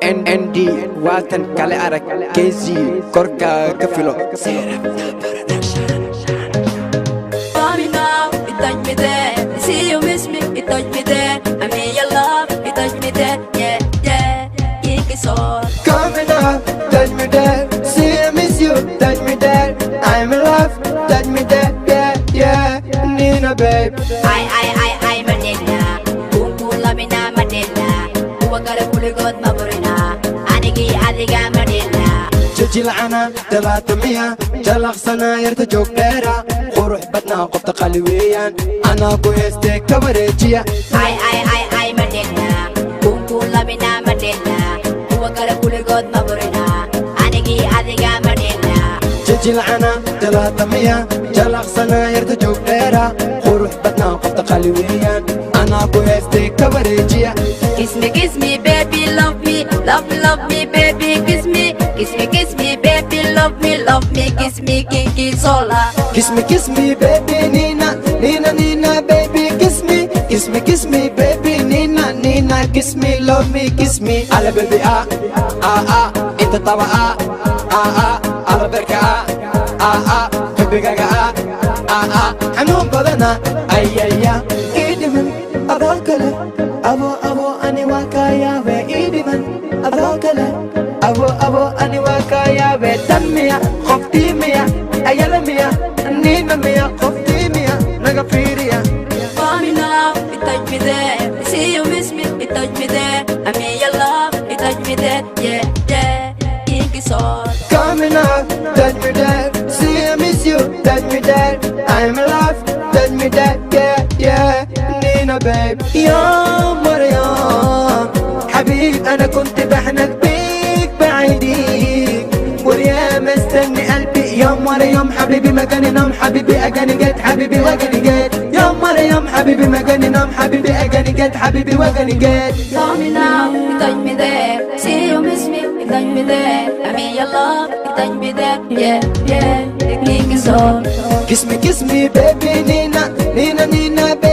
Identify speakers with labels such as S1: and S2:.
S1: ND Watan kale arag KZ korka ka filo
S2: Call me now, you touch me there. You see you miss me, you touch me there. I mean your love, you touch me there. Yeah, yeah, you can so.
S1: Coming up, touch me there. See I miss you, touch me there. I'm in love, touch me there. Yeah, yeah, Nina babe.
S2: I, Manila. Kumpula mina Manila. Huwag ka rin puligot maburina. Anigi, adiga Manila.
S1: جلعنا 300 جلق سناير تجوك ديرا وروح بدنا قبط قلويا أنا بويستيك كوريجيا
S2: I, Manila. Kumpula mina Manila. Huwag ka rin puligot maburina. Anigi, adiga Manila.
S1: جلعنا 300 جلق سناير تجوك ديرا وروح بدنا قبط قلويا أنا بويستيك كوريجيا
S2: Kiss me, baby, love me, love me, baby, kiss me, baby, love me, kiss me, kinky sola.
S1: Kiss me, baby, Nina, baby, kiss me, baby, Nina, kiss me, love me, kiss me. Ala baby, inta tawa, ala berka, baby gaga, hanum badana, ay, idiman, abakala, abo, ani wakaya, we idiman, abakala, abo, ani wakaya, we tamia, khofti mia, ayala mia, Nina mia, khofti mia, nagafiria.
S2: Call me now, you touch me there. You see you miss me, you touch me there. I mean your love, you touch me there. Yeah, yeah, kinky soul.
S1: Coming up, touch me there. See I miss you, touch me there. I'm in love, touch me there. Yeah, Nina babe. يا مريم حبيب أنا كنت بحنك بيك بعيديك وريا مستني قلبي يا مريم حبيبي مكاني نام حبيبي أجاني جت حبيبي وجاني جت يا مريم حبيبي مكاني نام حبيبي أجاني جت حبيبي وجاني جت.
S2: Call me now, you touch me there. See you miss me, you touch me there. I mean your love, you touch me there. Yeah, yeah, kinky soul.
S1: Kiss me baby Nina baby